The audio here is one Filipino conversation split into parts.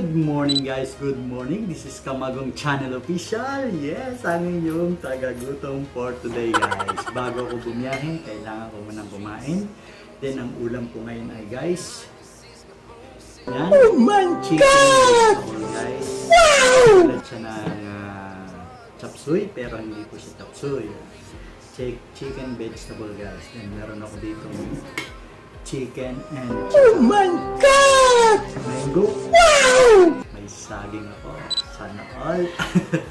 Good morning guys, good morning. This is Kamagong Channel Official. Yes, ang inyong tagagutom for today guys. Bago ako bumiyahe, kailangan ko munang kumain. Then ang ulam ko ngayon ay guys, yan, oh my chicken vegetable guys. Tulad siya ng chop suey, pero hindi po siya chop suey. Chicken vegetable guys. Then meron ako dito chicken and chicken. Oh my God! Mango. Wow! May saging ako. Sana all.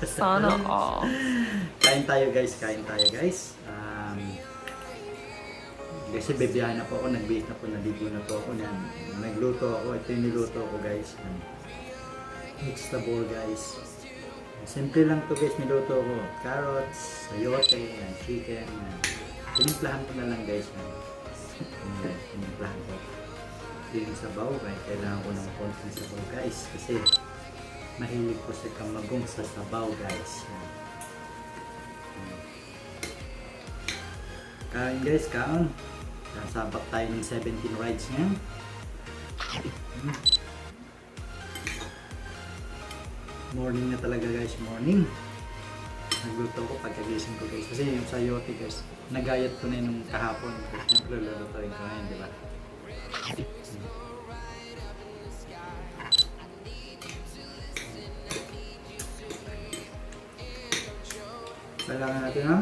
Sana all. Kain tayo guys, kasi bebiyahan na po ako, nag-bake na po, naligo na po ako. Nagluto ako, ito yung niluto ko guys. Vegetable guys. Simple lang to guys, niluto ko. Carrots, sayote, chicken. Tinimplahan ko na lang guys. Tinimplahan ko. Yung sabaw, kailangan ko ng konting sabaw guys. Kasi mahilig ko sa kamagong sa sabaw guys. Kain guys, kaon. Sasabak tayo ng 17 rides ngayon. Morning na talaga guys, morning. Nagluto ko pagkagising ko guys. Kasi yung sayote guys, nagayat ko na yun nung kahapon. Siyempre lulutuin ko ngayon, di ba? Kailangan natin ha?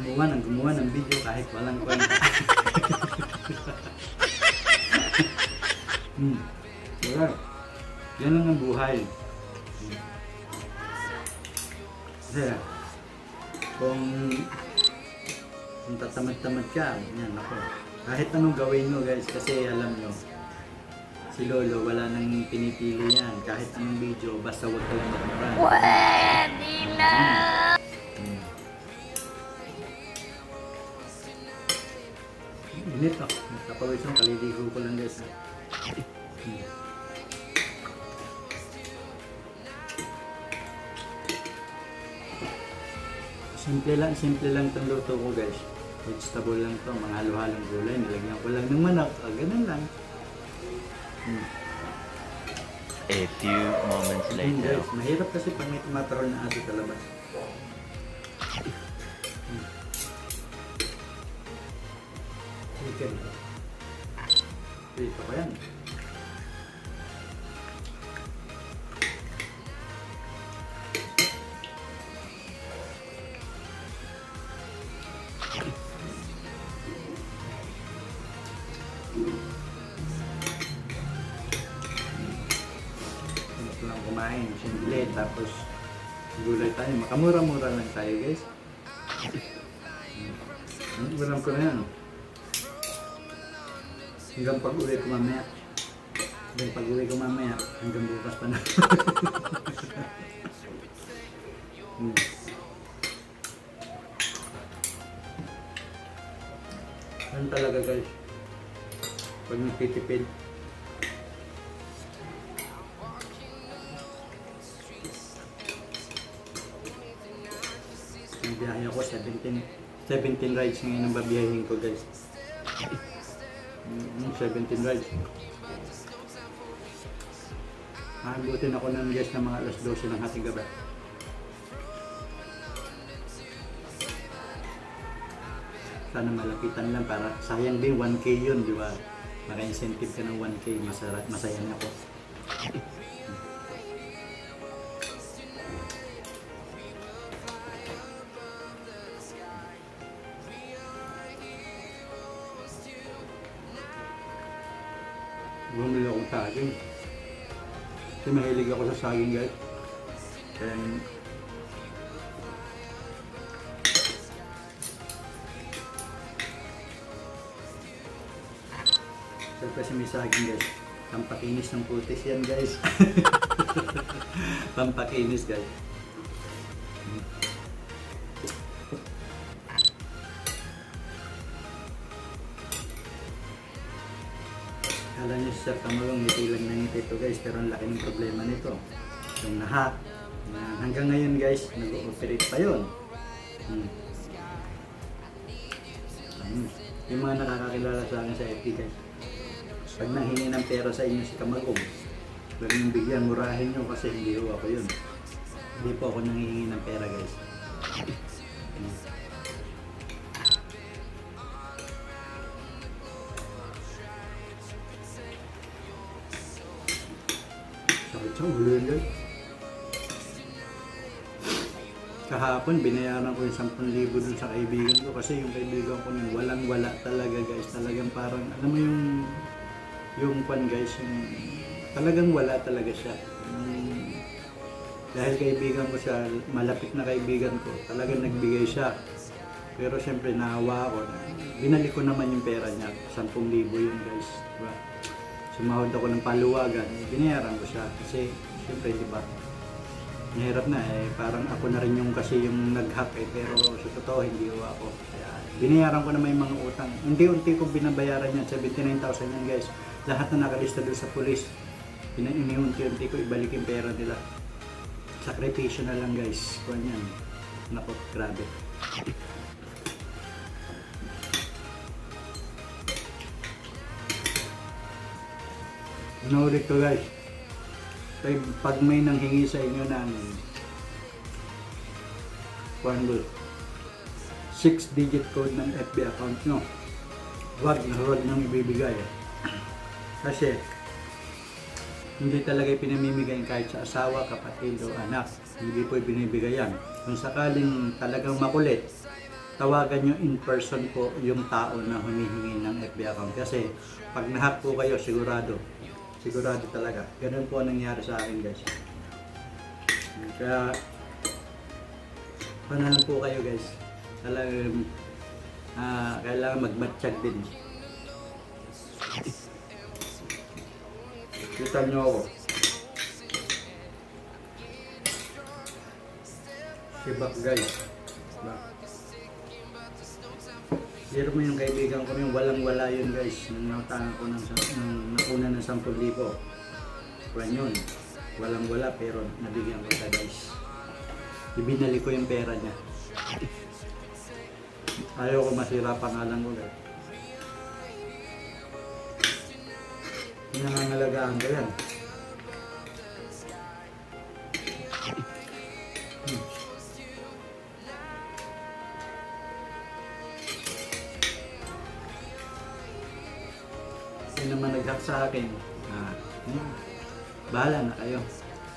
Gumawa ng video kahit walang kwenta. Wala. Yan lang ang buhay. Kasi kung tatamad-tamad ka, yan ako. Kahit anong gawin mo guys, kasi alam nyo, si Lolo wala nang pinipili yan. Kahit anong video, basta huwag ka lang mag-run. Pwede na! Init ako. Kapawis yung kaliligo ko lang guys. Simple lang itong luto ko guys. Vegetable lang to, mga halo-halong gulay. Nilagyan ko lang ng manok. Ganun lang. A few moments later. Guys, mahirap kasi pag may tumatarol na aso sa labas. Chicken. Ito pa yan. Ito lang kumain. Simple. Tapos gulay tayo. Makamura-mura lang tayo guys. Ulam ko na yan. Hanggang pag-uwi ko mamaya. Hanggang bukas pa na. Ano talaga guys? Pag nagtitipid. Ang biyahe ako, 17 rides ngayon ang babiyahin ko guys. 17 rides. Nakabutin ako ng guys na mga alas 12 ng hating gabi. Sana malapitan lang para sayang din 1K yun, di ba? Maka-incentive ka ng 1K, masaya na ako. Bumili akong saging. Kasi mahilig ako sa saging guys. Kaya kasi may saging guys. Pampakinis ng putis yan guys. Pampakinis guys. Kala nyo si Sir Kamagong ngiti lang na ngiti ito guys, pero ang laki ng problema nito. Yung nahat. Hanggang ngayon guys, nag-ooperate pa yun. Yung mga nakakakilala sa akin sa FB guys. Pag nanghingi ng pera sa inyo si Kamagong, huwag niyong bigyan, murahin nyo kasi hindi ho ako yun. Hindi po ako nanghihingi ng pera guys. Sakit sa ulo yun guys. Kahapon, binayaran ko yung 10,000 dun sa kaibigan ko kasi yung kaibigan ko nung walang-wala talaga guys. Talagang parang, alam mo yung pan guys, yung talagang wala talaga siya. Dahil kaibigan ko siya, malapit na kaibigan ko, talagang nagbigay siya. Pero siyempre naawa ako. Binalik ko naman yung pera niya, 10,000 yun guys. Diba? Sumahod ako ng paluwagan, binayaran ko siya kasi siyempre diba, mahirap na eh, parang ako na rin yung kasi yung nag-hack eh, pero sa totoo hindi ko ako. Kaya binayaran ko naman yung mga utang. Unti-unti kong binabayaran yan, 79,000 yan guys. Lahat na nakalista doon sa pulis, unti-unti ko ibalik yung pera nila. Sakripisyo na lang guys, kuhan yan. Naku, grabe. Naulit ko guys. Pag may nanghingi sa inyo ng 6-digit code ng FB account nyo, huwag nang ibibigay. Kasi hindi talaga pinamimigay kahit sa asawa, kapatid o anak. Hindi po ibinibigay yan. Kung sakaling talagang makulit, tawagan nyo in person po yung tao na humihingi ng FB account. Kasi pag nahack po kayo, sigurado talaga. Ganun po ang nangyari sa akin guys. Kaya panalan po kayo guys. Talagang kailangan magmatsyag din. Kita nyo ako. Sibak guys. Zero mo yung kaibigan ko yung walang-wala yun guys. Nung nautangan ko nakuna ng 10,000. Kwan yun. Walang-wala pero nabigyan ko siya guys. Ibinali ko yung pera niya. Ayaw ko masira pangalan ko guys. Nangangalagaan ko yan. Sino naman nag-hack sa akin? Bahala na kayo.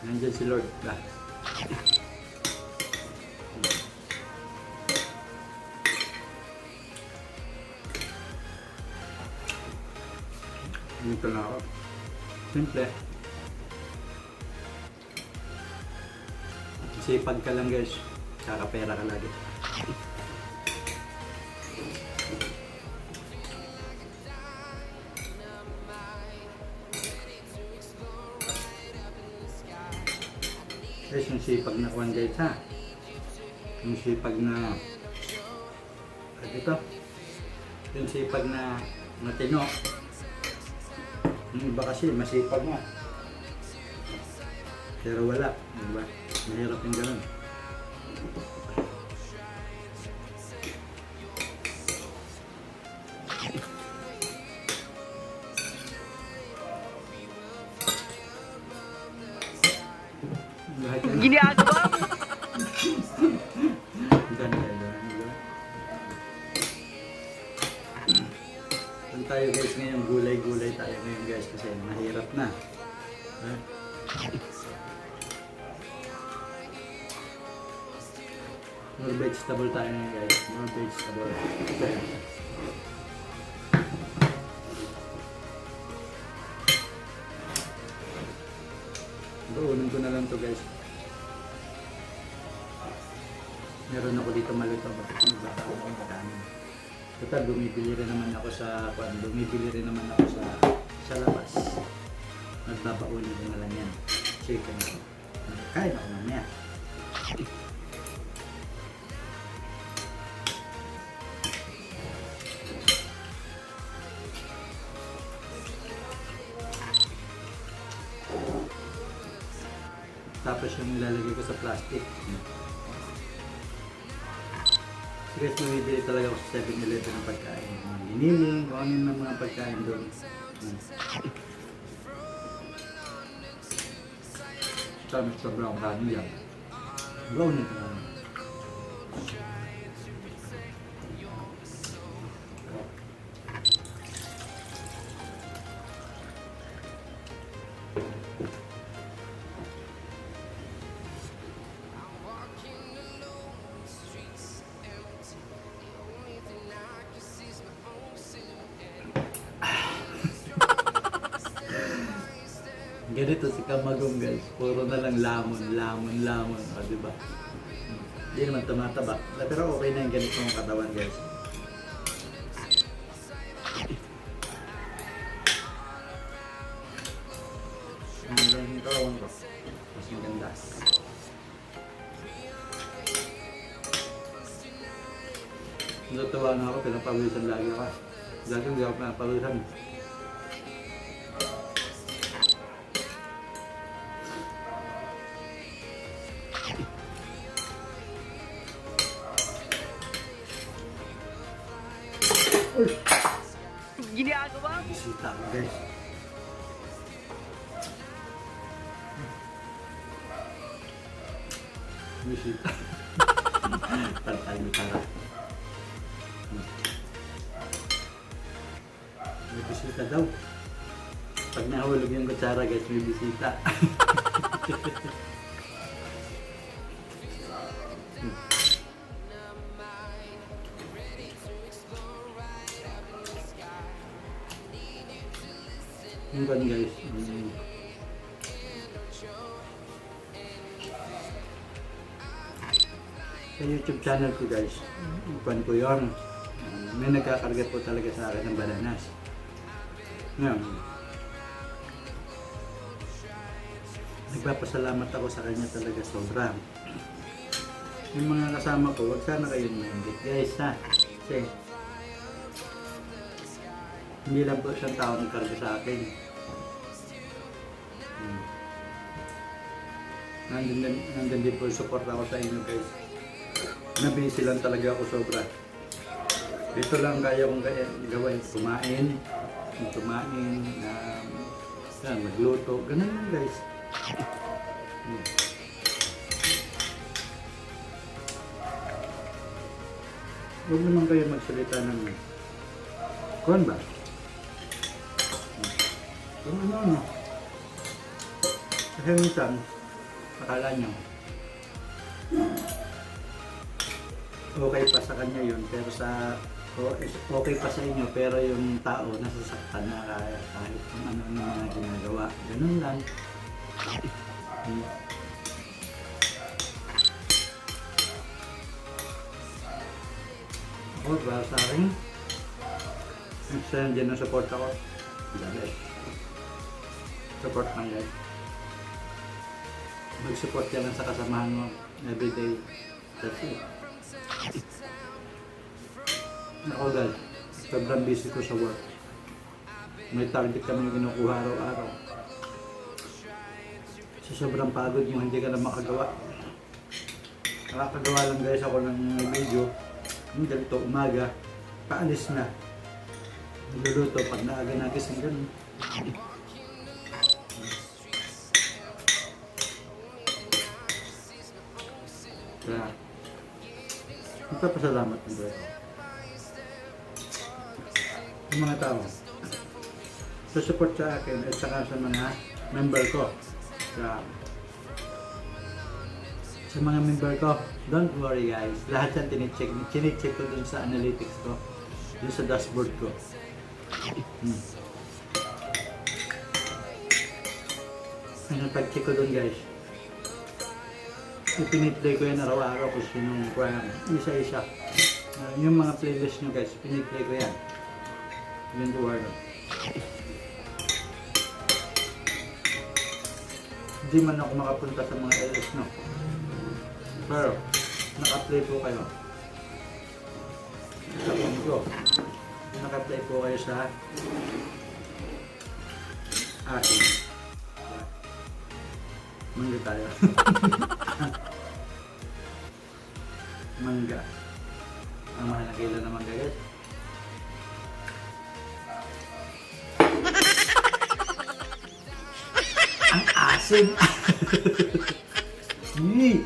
Nandyan si Lord. Dito na ako. Simple. Sipag ka lang guys. Kakapera ka lagi. Guys, yung sipag na kuhan guys ha. Yung sipag na ito. Yung sipag na matino. Yung iba kasi masipag nga. Pero wala. Diba? Mahirap yung ganun. Ginagawa mo. Tayo guys ngayon, gulay-gulay tayo ngayon guys kasi mahirap na. More vegetable tayo ngayon guys. More vegetable. Uunin ko na lang to guys. Meron ako dito maluto. Baka ako ang kakanin. Total, bumibili rin naman ako sa labas. Nagbabaulin ko na lang yan. Chicken ako. Kain ako mamaya. Tapos yung ilalagay ko sa plastic. Guys, bumibili talaga ako sa 7-Eleven ng pagkain. Mga giniling, kung ano yung mga pagkain doon. Sabi sa brown kanin yan. Brown ito na. Ganito si Kamagong guys, puro na lang lamon. O, diba? Hindi naman tumataba. Pero okay na yung ganitong katawan guys. Ang ganda yung katawan ko. Mas maganda. Natutuwa na ako, pinapawisan lagi ako. Dati hindi ako pinapawisan. Uy! Ginagawa mo? Bisita ko guys. Bisita. Pantay mo tara. May bisita daw. Pag nahulog yung kutsara guys, may bisita. Yung kan guys. Sa YouTube channel ko guys, ipan ko yun. May nagkakarga po talaga sa akin ng bananas. Ngayon, nagpapasalamat ako sa kanya talaga sobra. Yung mga kasama ko, wag sana kayong maingit guys ha. Kasi hindi lang po isang tao nagkarga sa akin. Nandun din po yung support ako sa inyo guys. Nabisi lang talaga ako sobra. Dito lang kaya kong gawin. Kumain, magluto. Ganun lang guys. Huwag naman kayo magsalita ng kuwan ba? Ano? Kasi minsan, akala nyo, okay pa sa kanya yun, pero okay pa sa inyo, pero yung tao nasasaktan na kahit kung ano yung mga ginagawa. Ganun lang. Ako, para sa akin, dyan ang support ako. Dali. Support lang guys. Mag-support ka lang sa kasamahan mo everyday. That's it. Ako guys, sobrang busy ko sa work. May target kami kinukuha araw-araw. Sa sobrang pagod mo, hindi ka na makagawa. Nakakagawa lang guys ako ng video. Yung ganito, umaga, paalis na. Niluluto pag naaga nagising ganun. Kaya, magpapasalamat ng Diyos. Yung mga tao, support sa akin at saka sa mga member ko. Sa mga member ko, don't worry guys. Lahat yan tinicheck ko dun sa analytics ko. Dun sa dashboard ko. Ang pag-check ko dun guys, ipiniplay ko yan araw-araw kung sinong isa-isa. Yung mga playlist nyo guys, piniplay ko yan. Yun to work. Hindi man ako makapunta sa mga LS no. Pero, naka-play po kayo. Sa phone ko. Naka-play po kayo sa akin. Mangga tayo. Mangga. Ang mahal na kailan na mangga guys. asim. Yee.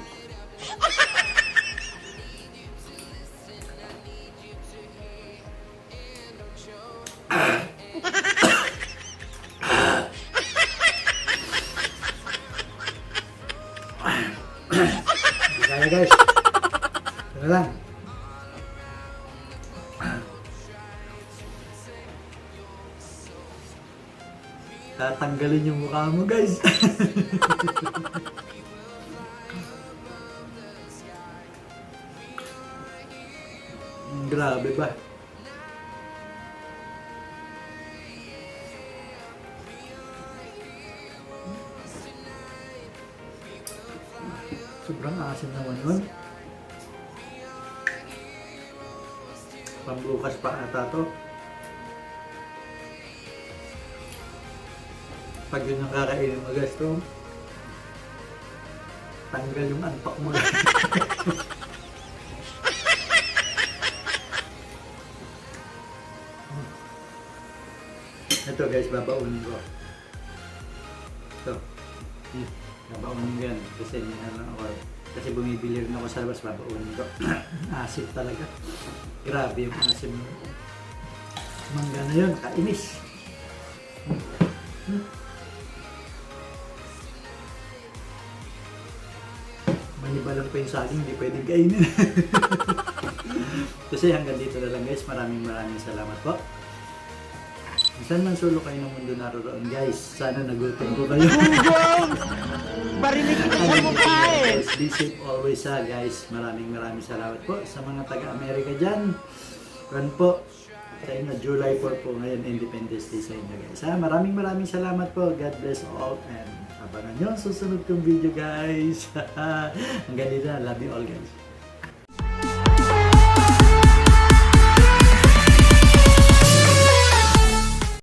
Kaya guys. Ito lang. Tatanggalin yung mukha mo guys. Grabe ba? Sobrang asim naman nun. Pambukas pa ata to. Pag yun ang kakainin mo guys to, tanggal yung antok mo. Ito guys, babaunin ko. Ito. Babaunin ko yan. Kasi kasi bumibili rin ako sa labas, babaunin ko. Asim talaga. Grabe yung asim. Mangga na yun, kainis. Manibalang pa yung saging, hindi pwedeng kainin. Kasi hanggang dito na lang guys, maraming salamat po. Saan man sulo kayo ng mundo naroon guys, sana nagutom ko kayo. Barinig kita sa mukha eh! Be safe always guys, maraming salamat po sa mga taga-Amerika dyan. Kan po, sa inyo, July 4 po ngayon, Independence Day sa inyo guys. Maraming salamat po, God bless all, and abangan nyo ang susunod kong video guys. Hanggang dito na, love you all guys.